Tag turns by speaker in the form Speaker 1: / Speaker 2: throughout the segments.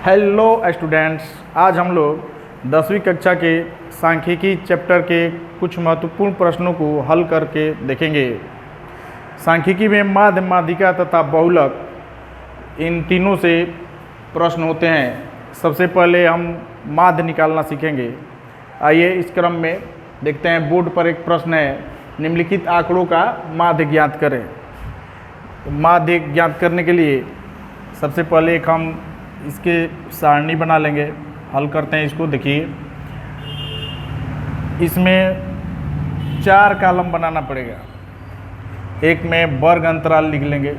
Speaker 1: Hello students, आज हम लोग 10वीं कक्षा के सांख्यिकी चैप्टर के कुछ महत्वपूर्ण प्रश्नों को हल करके देखेंगे। सांख्यिकी में माध्य, माध्यिका तथा बहुलक इन तीनों से प्रश्न होते हैं। सबसे पहले हम माध्य निकालना सीखेंगे। आइए इस क्रम में देखते हैं। बोर्ड पर एक प्रश्न है, निम्नलिखित आंकड़ों का माध्य ज्ञात करें। माध्य ज्ञात करने के लिए सबसे पहले एक हम इसके सारणी बना लेंगे। हल करते हैं इसको। देखिए, इसमें 4 कॉलम बनाना पड़ेगा। एक में वर्ग अंतराल लिख लेंगे,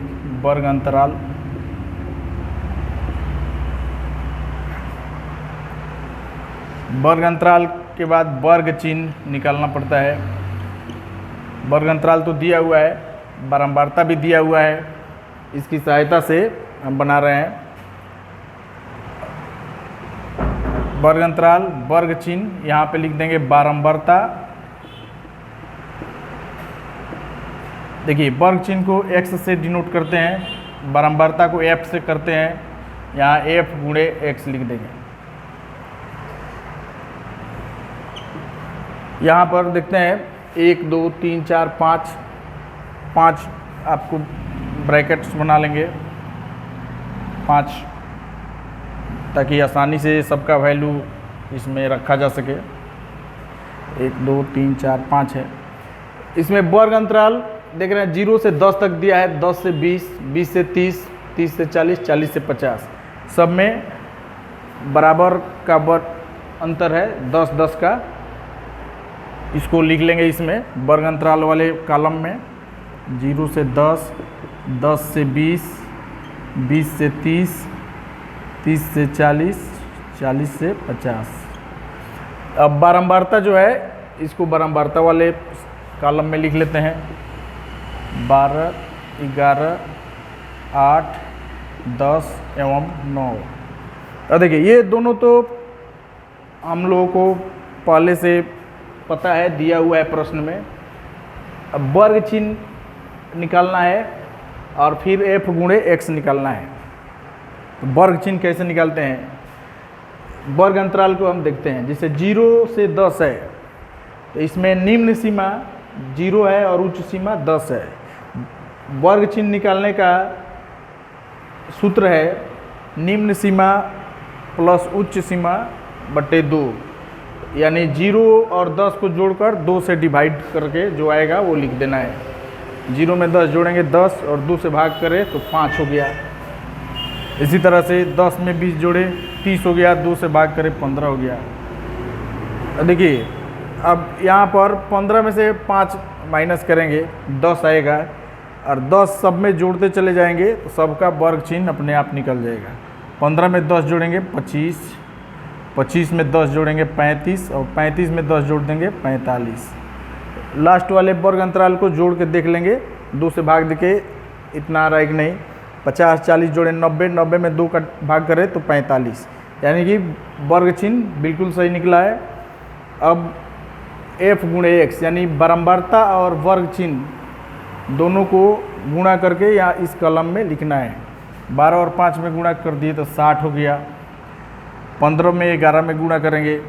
Speaker 1: वर्ग अंतराल। वर्ग अंतराल के बाद वर्ग चिन्ह निकालना पड़ता है। वर्ग अंतराल तो दिया हुआ है, बारंबारता भी दिया हुआ है, इसकी सहायता से हम बना रहे हैं। वर्ग अंतराल, वर्ग चिन्ह यहाँ पे लिख देंगे बारंबारता। देखिए, वर्ग चिन्ह को x से डिनोट करते हैं, बारंबारता को f से करते हैं। यहाँ f गुणे x लिख देंगे। यहाँ पर देखते हैं 1 2 3 4 5 आपको ब्रैकेट्स बना लेंगे 5, ताकि आसानी से सबका वैल्यू इसमें रखा जा सके। 1 2 3 4 5 है। इसमें वर्ग अंतराल देख रहे हैं 0 से 10 तक दिया है, 10 से 20, 20 से 30, 30 से 40, 40 से 50। सब में बराबर का वर्ग अंतर है, 10 10 का। इसको लिख लेंगे इसमें वर्ग अंतराल वाले कॉलम में। 0 से 10, 10 से 20, 20 से 30, 30 से 40, 40 से 50। अब बारंबारता जो है, इसको बारंबारता वाले कॉलम में लिख लेते हैं। 12, 11, 8, 10 एवं 9। अब देखिए, ये दोनों तो हम लोगों को पहले से पता है, दिया हुआ है प्रश्न में। अब वर्ग चिन्ह निकालना है और फिर f गुणे x निकालना है। तो वर्ग चिन्ह कैसे निकालते हैं? वर्ग अंतराल को हम देखते हैं। जैसे 0 से 10 है, तो इसमें निम्न सीमा 0 है और उच्च सीमा 10 है। वर्ग चिन्ह निकालने का सूत्र है निम्न सीमा प्लस उच्च सीमा बटे 2, यानी 0 और 10 को जोड़कर 2 से डिवाइड करके जो आएगा वो लिख देना है। 0 में 10 जोड़ेंगे 10 और 2 से भाग करें तो 5 हो गया। इसी तरह से 10 में 20 जोड़े 30 हो गया, 2 से भाग करें 15 हो गया। देखिए, अब यहाँ पर 15 में से 5 माइनस करेंगे 10 आएगा, और 10 सब में जोड़ते चले जाएंगे तो सबका वर्ग चिन्ह अपने आप निकल जाएगा। 15 में 10 जोड़ेंगे 25, 25 में 10 जोड़ेंगे 35, और 35 में 10 जोड़ देंगे 45। लास्ट वाले वर्ग अंतराल को जोड़ के देख लेंगे, 2 से भाग दे के इतना आ रहा है कि नहीं। 50 40 जोड़े 90, 90 में 2 का भाग करें तो 45, यानी कि वर्ग चिन्ह बिल्कुल सही निकला है। अब f गुणे x, यानी बारंबारता और वर्ग चिन्ह दोनों को गुणा करके यहाँ इस कॉलम में लिखना है। 12 और 5 में गुणा कर दिए तो 60 हो गया। 15 में 11 में गुणा करेंगे।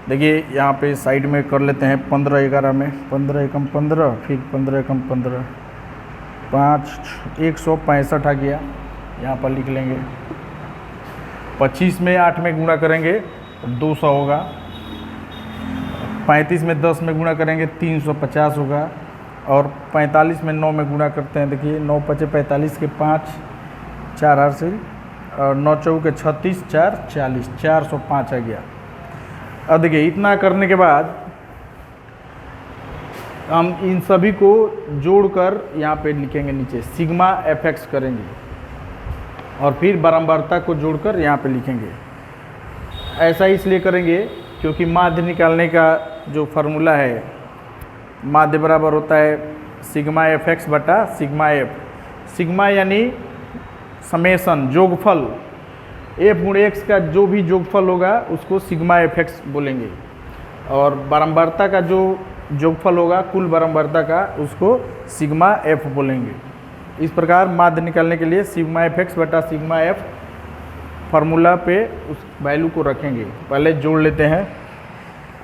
Speaker 1: देखिए, यहाँ पे साइड में कर लेते हैं 15 11 में। 15 एकम 15, फिर 15 एकम 15, 5 165 आ गया, यहाँ पर लिख लेंगे। 25 में 8 में गुणा करेंगे तो 200 होगा। 35 में 10 में गुणा करेंगे 350 होगा। और 45 में 9 में गुणा करते हैं। देखिए, 9 5 45 के 5, 4 8 से, और 9 चौके 36, 4 40, 405 आ गया। अब देखिए, इतना करने के बाद हम इन सभी को जोड़कर यहाँ पे लिखेंगे नीचे, सिग्मा fx करेंगे, और फिर बारंबारता को जोड़कर यहाँ पे लिखेंगे। ऐसा इसलिए करेंगे क्योंकि माध्य निकालने का जो फार्मूला है, माध्य बराबर होता है सिग्मा fx बटा सिग्मा f। सिग्मा यानी समेशन, जोगफल। f गुणे x का जो भी जोगफल होगा उसको सिग्मा fx बोलेंगे, और बारंबारता का जो जोगफल होगा कुल बारंबारता का, उसको सिग्मा f बोलेंगे। इस प्रकार माध्य निकालने के लिए सिग्मा fx बटा सिग्मा f फार्मूला पे उस वैल्यू को रखेंगे। पहले जोड़ लेते हैं,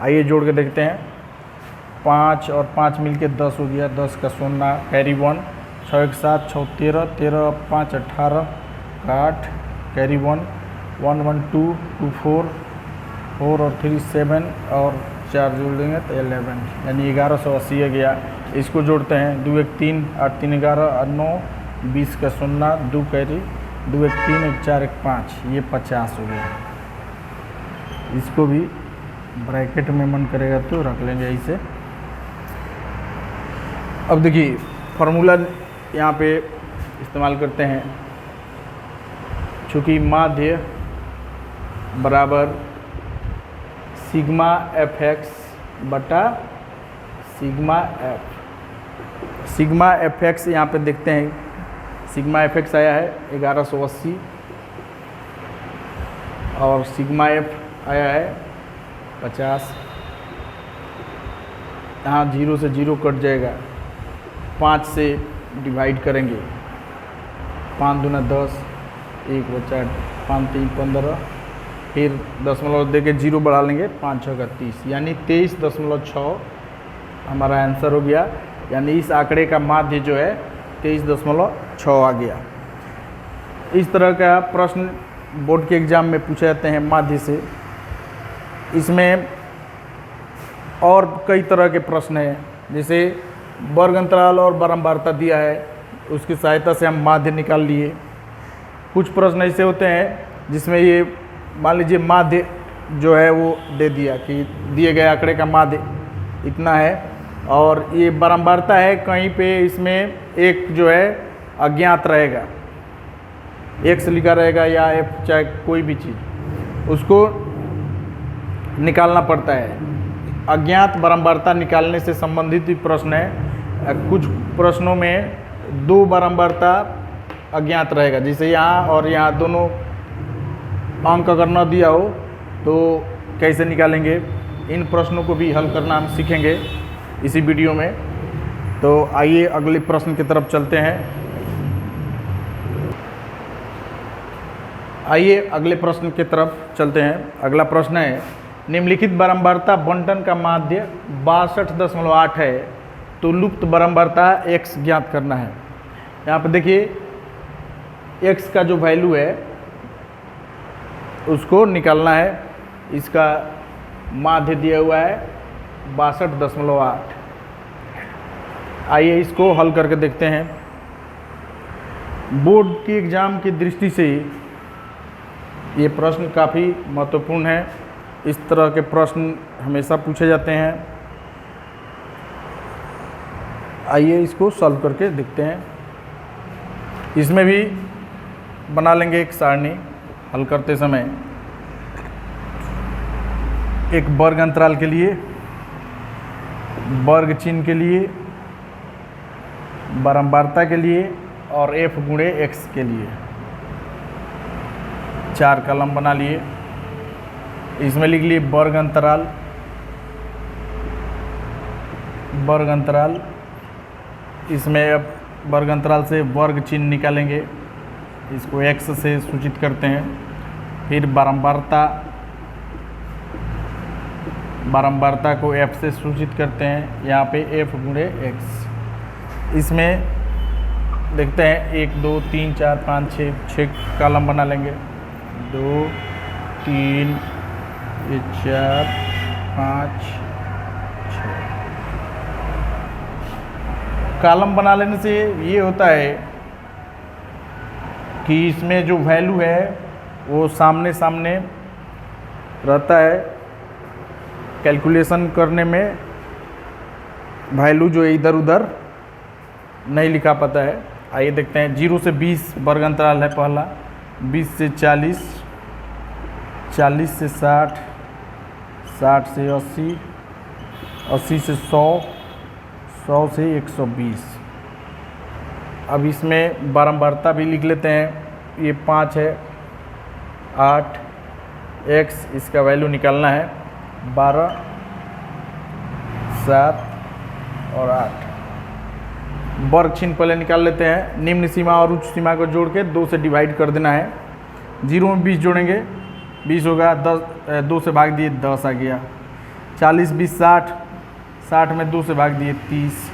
Speaker 1: आइए जोड़ के देखते हैं। 5 और 5 मिलके 10 हो गया, 10 का 0 कैरी 1, 6 1 7 6 13, 13 5 18 8 कैरी 1, 1 1 2 2 4 4 और 3 7 और 4 जोड़ देंगे तो 11, यानी 1180 आ गया। इसको जोड़ते हैं, 2 1 3 8 3 11 8 9 20 का 0 2 कैरी 2 1 3 1 4 1 5, ये 50 हो गया। इसको भी ब्रैकेट में मन करेगा तो रख लेंगे ऐसे। अब देखिए फार्मूला यहाँ पे इस्तेमाल करते हैं, चूँकि माध्य बराबर सिग्मा एफ एक्स बटा sigma F. Sigma F x यहाँ पे देखते हैं, सिग्मा एफ एक्स आया है 1180 और सिग्मा एफ आया है 50। यहाँ 0 से 0 कट जाएगा, 5 से डिवाइड करेंगे, 5 दूना 10, 1 बचा 5 3 15, फिर दशमलव दे के 0 बढ़ा लेंगे, 5 6 का 30, यानी 23.6 हमारा आंसर हो गया। यानी इस आंकड़े का माध्य जो है 23.6 आ गया। इस तरह का प्रश्न बोर्ड के एग्ज़ाम में पूछे जाते हैं माध्य से। इसमें और कई तरह के प्रश्न हैं, जैसे वर्ग अंतराल और बारंबारता दिया है, उसकी सहायता से हम माध्य निकाल लिए। कुछ प्रश्न ऐसे होते हैं जिसमें ये मान लीजिए माध्य जो है वो दे दिया कि दिए गए आंकड़े का माध्य इतना है, और ये बारंबारता है, कहीं पे इसमें एक जो है अज्ञात रहेगा, एक्स लिखा रहेगा या एफ, चाहे कोई भी चीज़, उसको निकालना पड़ता है। अज्ञात बारंबारता निकालने से संबंधित भी प्रश्न है। कुछ प्रश्नों में 2 बारंबारता अज्ञात रहेगा, जैसे यहाँ और यहाँ दोनों अंक अगर न दिया हो तो कैसे निकालेंगे। इन प्रश्नों को भी हल करना हम सीखेंगे इसी वीडियो में। तो आइए अगले प्रश्न की तरफ चलते हैं। आइए अगले प्रश्न की तरफ चलते हैं। अगला प्रश्न है, निम्नलिखित बारंबारता बंटन का माध्य 62.8 है, तो लुप्त बारंबारता x ज्ञात करना है। यहाँ पर देखिए x का जो वैल्यू है उसको निकालना है। इसका माध्य दिया हुआ है 62.8। आइए इसको हल करके देखते हैं। बोर्ड के एग्ज़ाम की दृष्टि से ये प्रश्न काफ़ी महत्वपूर्ण है। इस तरह के प्रश्न हमेशा पूछे जाते हैं। आइए इसको सॉल्व करके देखते हैं। इसमें भी बना लेंगे एक सारणी हल करते समय। एक वर्ग अंतराल के लिए, वर्ग चिन्ह के लिए, बारंबारता के लिए और f गुणे x के लिए 4 कॉलम बना लिए। इसमें लिख लिए वर्ग अंतराल, वर्ग अंतराल। इसमें अब वर्ग अंतराल से वर्ग चिन्ह निकालेंगे, इसको x से सूचित करते हैं। फिर बारंबारता, बारंबारता को f से सूचित करते हैं, यहाँ पे f गुणे x। इसमें देखते हैं 1 2 3 4 5 6 कॉलम बना लेंगे। 2 3 4 5 6 कॉलम बना लेने से ये होता है कि इसमें जो वैल्यू है वो सामने सामने रहता है। कैलकुलेशन करने में वैल्यू जो है इधर उधर नहीं लिखा पाता है। आइए देखते हैं। 0 से 20 वर्ग अंतराल है पहला, 20 से 40, 40 से 60, 60 से 80, 80 से 100, 100 से 120। अब इसमें बारंबारता भी लिख लेते हैं। ये 5 है, 8 x, इसका वैल्यू निकालना है 12, 7 और 8। वर्ग चिन्ह पहले निकाल लेते हैं। निम्न सीमा और उच्च सीमा को जोड़ के 2 से डिवाइड कर देना है। जीरो में 20 जोड़ेंगे, 20 होगा, 10 2 से भाग दिए 10 आ गया। 40 20 60, 60 में 2 से भाग दिए 30।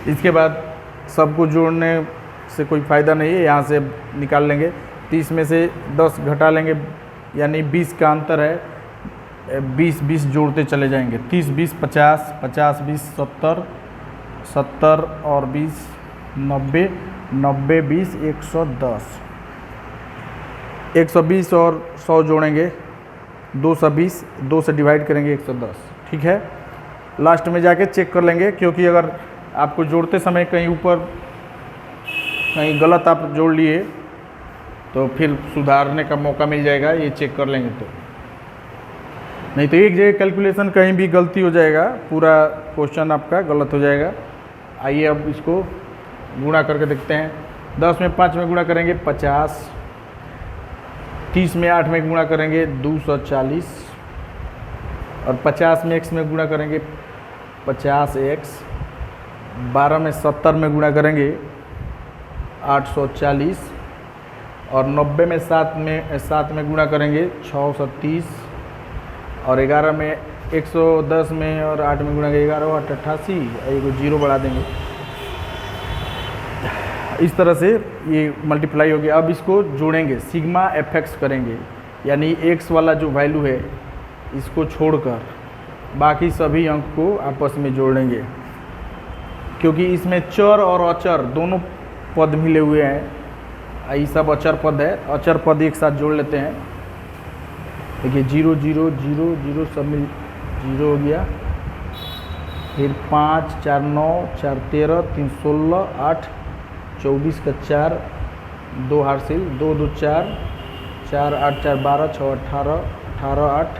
Speaker 1: इसके बाद सबको जोड़ने से कोई फ़ायदा नहीं है, यहाँ से निकाल लेंगे। 30 में से 10 घटा लेंगे, यानी 20 का अंतर है। 20 20 जोड़ते चले जाएंगे। 30 20 50, 50 20 70, 70 और 20 90, 90 20 110। 120 और 100 जोड़ेंगे, 220, 2 से डिवाइड करेंगे 110। ठीक है, लास्ट में जाके चेक कर लेंगे, क्योंकि अगर आपको जोड़ते समय कहीं ऊपर कहीं गलत आप जोड़ लिए तो फिर सुधारने का मौका मिल जाएगा, ये चेक कर लेंगे तो। नहीं तो एक जगह कैलकुलेशन कहीं भी गलती हो जाएगा, पूरा क्वेश्चन आपका गलत हो जाएगा। आइए अब इसको गुणा करके देखते हैं। 10 में 5 में गुणा करेंगे 50, 30 में 8 में गुणा करेंगे 240, और 50 में x में गुणा करेंगे 50x, 12 में 70 में गुणा करेंगे 840, और 90 में 7 में गुणा करेंगे 630, और 11 में 110 में और 8 में गुणा करेंगे 11 8 88, ये को 0 बढ़ा देंगे। इस तरह से ये मल्टीप्लाई हो गया। अब इसको जोड़ेंगे, सिग्मा fx करेंगे, यानी x वाला जो वैल्यू है इसको छोड़कर बाकी सभी अंक को आपस में जोड़ेंगे, क्योंकि इसमें चर और अचर दोनों पद मिले हुए हैं। ये सब अचर पद है, अचर पद एक साथ जोड़ लेते हैं। देखिए 0 0 0 0 सब मिल 0 हो गया, फिर 5 4 9 4 13 3 16 8 24 का 4, 2 हासिल 2 2 4 4 8 4 12 6 18 18 8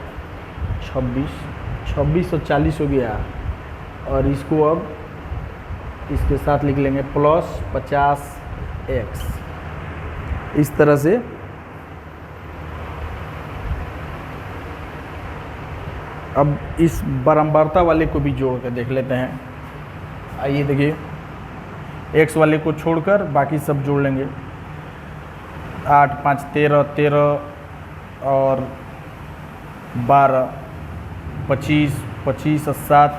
Speaker 1: 26 26 और 40 हो गया। और इसको अब इसके साथ लिख लेंगे प्लस 50x। इस तरह से अब इस बारंबारता वाले को भी जोड़ कर देख लेते हैं। आइए देखिए, x वाले को छोड़कर बाकी सब जोड़ लेंगे। 8 5 13 13 और 12 25 25 और 7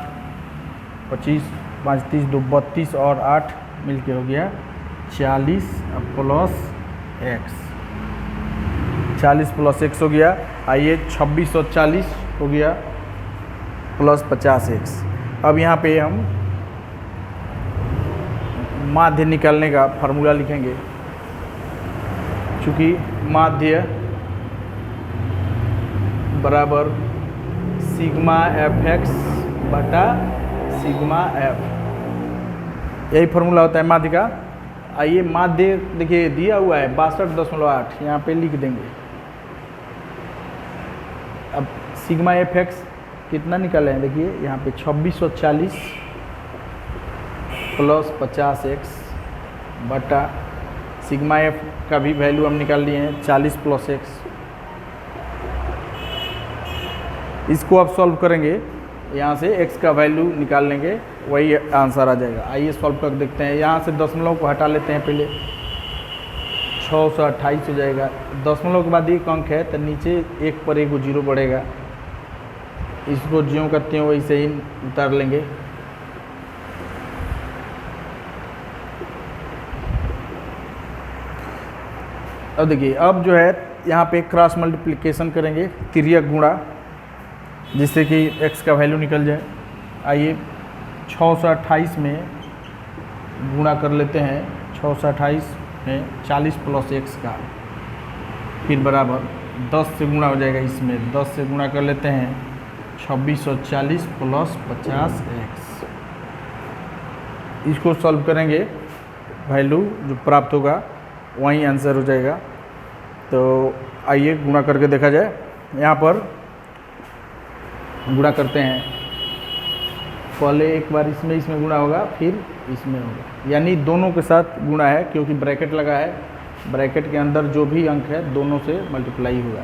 Speaker 1: 25 5 30 2 32 और 8 मिलके हो गया 40 प्लस x। 40 प्लस x हो गया। आइए 26 और 40 हो गया प्लस 50x। अब यहाँ पे हम माध्य निकालने का फार्मूला लिखेंगे। चूँकि माध्य बराबर सिग्मा fx बटा सिग्मा f, यही फार्मूला होता है माध्य का। आइए माध्य देखिए दिया हुआ है 62.8, यहाँ पे लिख देंगे। अब सिग्मा fx कितना निकाले हैं, देखिए यहाँ पे 2640 प्लस 50x बटा सिग्मा f का भी वैल्यू हम निकाल लिए हैं 40 प्लस x। इसको आप सॉल्व करेंगे, यहाँ से x का वैल्यू निकाल लेंगे, वही आंसर आ जाएगा। आइए सॉल्व कर देखते हैं। यहाँ से दशमलव को हटा लेते हैं पहले, 628 हो जाएगा। दशमलव के बाद एक अंक है तो नीचे एक पर एक 0 बढ़ेगा, इसको ज्यों करते हैं वैसे ही उतार लेंगे। अब देखिए, अब जो है यहाँ पे क्रॉस मल्टीप्लिकेशन करेंगे, तिर्यक गुणा, जिससे कि x का वैल्यू निकल जाए। आइए 628 में गुणा कर लेते हैं, 628 में 40 प्लस x का, फिर बराबर 10 से गुणा हो जाएगा। इसमें 10 से गुणा कर लेते हैं 2640 प्लस 50x। इसको सॉल्व करेंगे, वैल्यू जो प्राप्त होगा वही आंसर हो जाएगा। तो आइए गुणा करके देखा जाए। यहाँ पर गुणा करते हैं, पहले एक बार इसमें गुणा होगा, फिर इसमें होगा, यानी दोनों के साथ गुणा है, क्योंकि ब्रैकेट लगा है। ब्रैकेट के अंदर जो भी अंक है दोनों से मल्टीप्लाई होगा।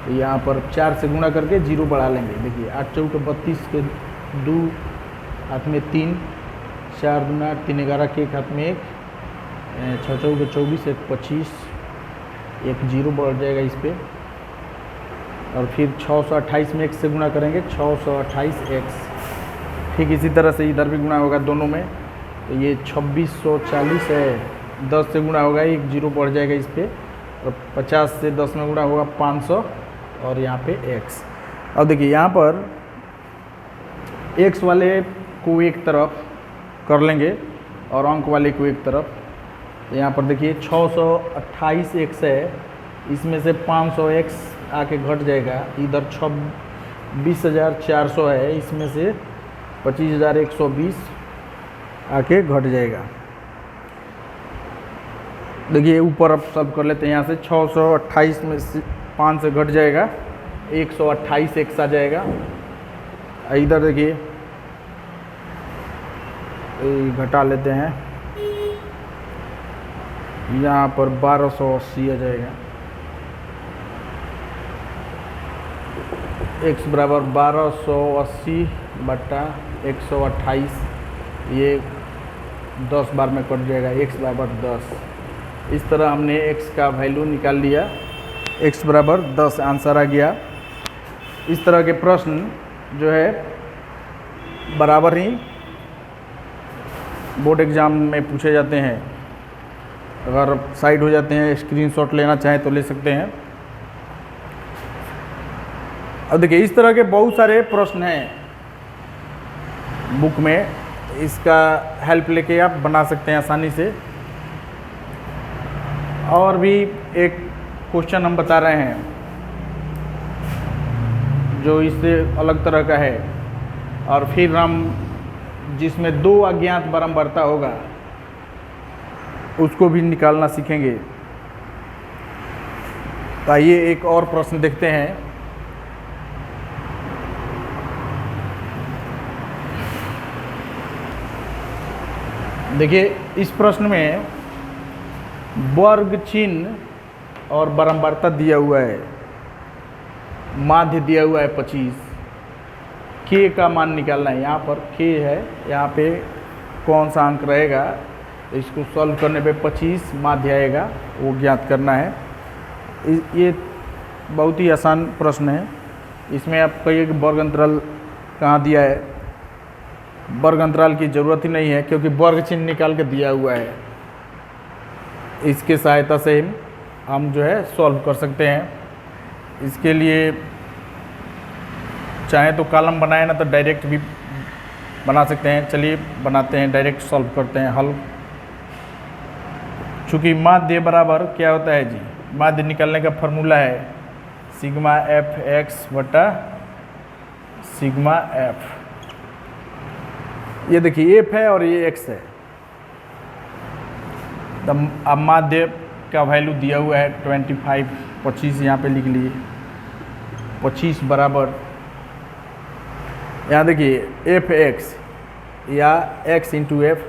Speaker 1: तो यहाँ पर 4 से गुणा करके 0 बढ़ा लेंगे। देखिए 8 चौके 32 के 2 हाथ में 3, 4 दूना 8 3 11 के एक हाथ में 1, 6 चौके 24 1 25, एक जीरो बढ़ जाएगा इस पर, और फिर 628 में x से गुणा करेंगे, 628x। ठीक इसी तरह से इधर भी गुणा होगा दोनों में, तो ये 2640 है, 10 से गुणा होगा, एक जीरो बढ़ जाएगा इस पर, और 50 से 10 में गुणा होगा 500, और यहाँ पे x। अब देखिए यहाँ पर x वाले को एक तरफ कर लेंगे और अंक वाले को एक तरफ। तो यहाँ पर देखिए 628x है, इसमें से 500x आके घट जाएगा, इधर 26,400 है, इसमें से 25,120 आके घट जाएगा। देखिए ऊपर अब सब कर लेते हैं, यहाँ से 628 में से 5 से घट जाएगा, 128x आ जाएगा। इधर देखिए घटा लेते हैं, यहाँ पर 1280 आ जाएगा। x बराबर 1280 बटा 128, ये 10 बार में कट जाएगा, x बराबर 10। इस तरह हमने x का वैल्यू निकाल लिया, x बराबर 10 आंसर आ गया। इस तरह के प्रश्न जो है बराबर ही बोर्ड एग्ज़ाम में पूछे जाते हैं। अगर साइड हो जाते हैं, स्क्रीनशॉट लेना चाहें तो ले सकते हैं। अब देखिए इस तरह के बहुत सारे प्रश्न हैं बुक में, इसका हेल्प लेके आप बना सकते हैं आसानी से। और भी एक क्वेश्चन हम बता रहे हैं जो इससे अलग तरह का है, और फिर हम जिसमें दो अज्ञात बारंबारता होगा उसको भी निकालना सीखेंगे। तो आइए एक और प्रश्न देखते हैं। देखिए इस प्रश्न में वर्ग चिन्ह और बारंबारता दिया हुआ है, माध्य दिया हुआ है 25, k का मान निकालना है। यहाँ पर k है, यहाँ पे कौन सा अंक रहेगा, तो इसको सॉल्व करने पे 25 माध्य आएगा, वो ज्ञात करना है। ये बहुत ही आसान प्रश्न है। इसमें आप कहिए कि वर्ग अंतराल कहाँ दिया है, वर्ग अंतराल की ज़रूरत ही नहीं है क्योंकि वर्ग चिन्ह निकाल के दिया हुआ है। इसके सहायता से हम जो है सॉल्व कर सकते हैं। इसके लिए चाहे तो कॉलम बनाए ना तो डायरेक्ट भी बना सकते हैं। चलिए बनाते हैं, डायरेक्ट सॉल्व करते हैं हल। चूँकि माध्य बराबर क्या होता है जी, माध्य निकालने का फॉर्मूला है सिग्मा एफ एक्स बटा सिग्मा एफ। ये देखिए एफ है और ये एक्स है। अब माध्य का वैल्यू दिया हुआ है 25, 25 यहाँ पे लिख लिए। 25 बराबर यहाँ देखिए एफ एक्स या एक्स इंटू एफ,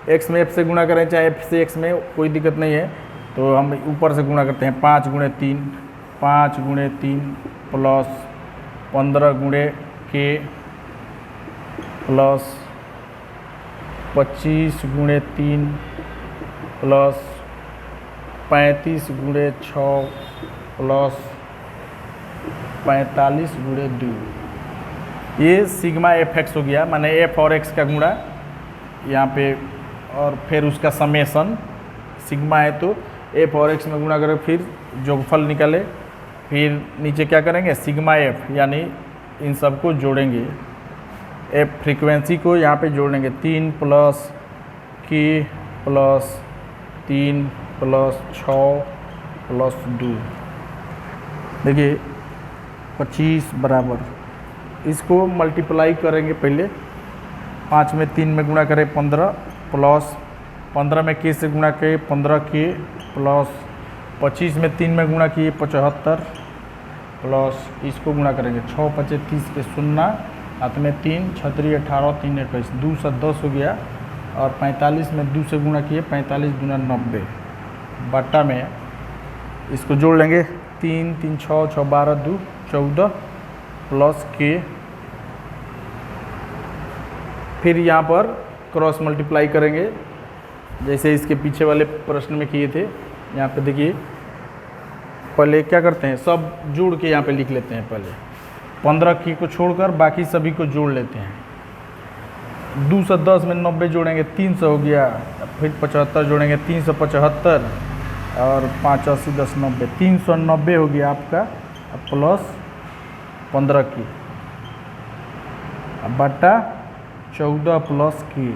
Speaker 1: एक्स में एफ से गुणा करें चाहे एफ से एक्स में, कोई दिक्कत नहीं है। तो हम ऊपर से गुणा करते हैं, 5 गुणे 3, 5 गुणे 3 प्लस 15 गुणे के प्लस 25 गुणे 3 प्लस 35 गुणे 6 प्लस 45 गुणे 2। ये सिग्मा एफ एक्स हो गया, माने एफ और एक्स का गुणा यहाँ पे, और फिर उसका समेसन सिग्मा है तो एफ और एक्स में गुणा करें, फिर जोगफल निकाले, फिर नीचे क्या करेंगे सिग्मा एफ, यानी इन सब को जोड़ेंगे, एफ फ्रीक्वेंसी को यहाँ पे जोड़ेंगे। 3 प्लस के प्लस 3 प्लस 6 प्लस 2। देखिए 25 बराबर, इसको मल्टीप्लाई करेंगे पहले, 5 में 3 में गुणा करें 15 प्लस 15 में के से गुणा किए 15 के प्लस 25 में 3 में गुणा किए 75 प्लस इसको गुणा करेंगे 6 5 30 के 0, हाथ में 3 छतरी 18 3 21, 2 से 10 हो गया, और 45 में 2 से गुणा किए 45 गुना 90 बट्टा में इसको जोड़ लेंगे 3 3 6 6 12 2 14 प्लस के, फिर यहाँ पर क्रॉस मल्टीप्लाई करेंगे जैसे इसके पीछे वाले प्रश्न में किए थे। यहाँ पे देखिए पहले क्या करते हैं, सब जोड़ के यहाँ पे लिख लेते हैं। पहले 15 की को छोड़कर बाकी सभी को जोड़ लेते हैं। 2 से 10 में 90 जोड़ेंगे 300 हो गया, फिर 75 जोड़ेंगे 375, और 5 80 10 90 390 हो गया आपका, प्लस 15 की बटा 14 प्लस की,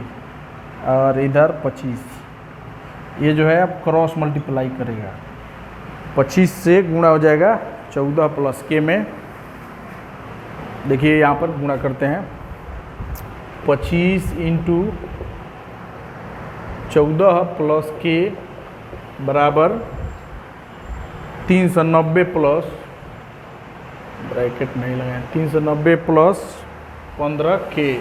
Speaker 1: और इधर 25। ये जो है अब क्रॉस मल्टीप्लाई करेगा, 25 से गुणा हो जाएगा 14 प्लस के में। देखिए यहाँ पर गुणा करते हैं, 25 इंटू 14 प्लस के बराबर 390 प्लस, ब्रैकेट नहीं लगाए, 390 प्लस 15 के।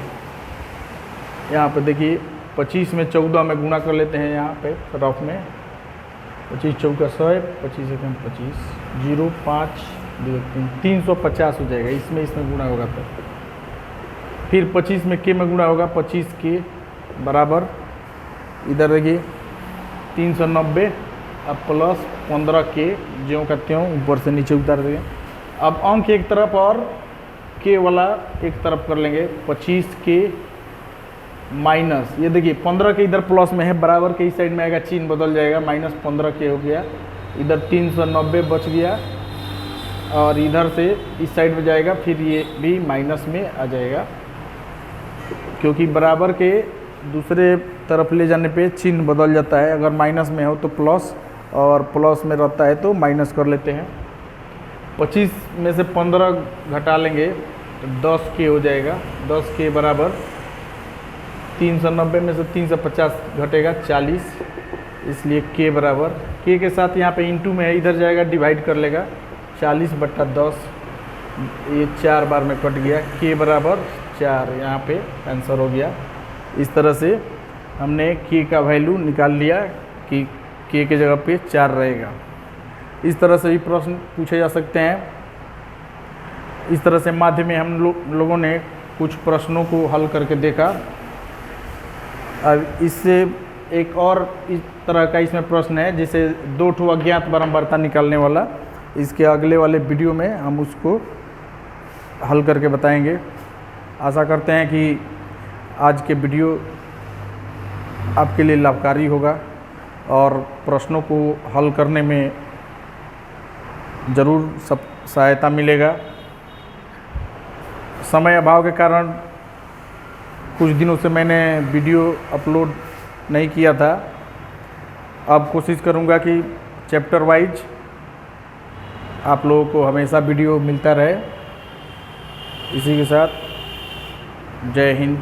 Speaker 1: यहाँ पे देखिए 25 में 14 में गुणा कर लेते हैं, यहाँ पे रफ में 25 चौका 100, 25 एकम 25, 0 5 2 3 350 हो जाएगा। इसमें गुणा होगा तो फिर 25 में के में गुणा होगा, 25 के बराबर इधर देखिए 390 अब प्लस 15 के, ज्यों का त्यों ऊपर से नीचे उतार देंगे। अब अंक एक तरफ और के वाला एक तरफ कर लेंगे, 25 के माइनस, ये देखिए 15 के इधर प्लस में है, बराबर के इस साइड में आएगा, चिन्ह बदल जाएगा, माइनस 15 के हो गया, इधर 390 बच गया, और इधर से इस साइड में जाएगा, फिर ये भी माइनस में आ जाएगा, क्योंकि बराबर के दूसरे तरफ ले जाने पे चिन्ह बदल जाता है। अगर माइनस में हो तो प्लस, और प्लस में रहता है तो माइनस कर लेते हैं। 25 में से 15 घटा लेंगे तो 10 के हो जाएगा, 10 के बराबर 390 में से 350 घटेगा 40, इसलिए के बराबर, के के साथ यहाँ पे इंटू में है, इधर जाएगा डिवाइड कर लेगा, 40 बट्टा 10, ये 4 बार में कट गया, के बराबर 4, यहाँ पे आंसर हो गया। इस तरह से हमने के का वैल्यू निकाल लिया कि के जगह पे 4 रहेगा। इस तरह से भी प्रश्न पूछे जा सकते हैं। इस तरह से माध्यम में हम लोगों ने कुछ प्रश्नों को हल करके देखा। अब इससे एक और इस तरह का इसमें प्रश्न है, जैसे 2 ठो अज्ञात बारंबारता निकालने वाला। इसके अगले वाले वीडियो में हम उसको हल करके बताएंगे। आशा करते हैं कि आज के वीडियो आपके लिए लाभकारी होगा और प्रश्नों को हल करने में ज़रूर सब सहायता मिलेगा। समय अभाव के कारण कुछ दिनों से मैंने वीडियो अपलोड नहीं किया था। अब कोशिश करूंगा कि चैप्टर वाइज आप लोगों को हमेशा वीडियो मिलता रहे। इसी के साथ जय हिंद।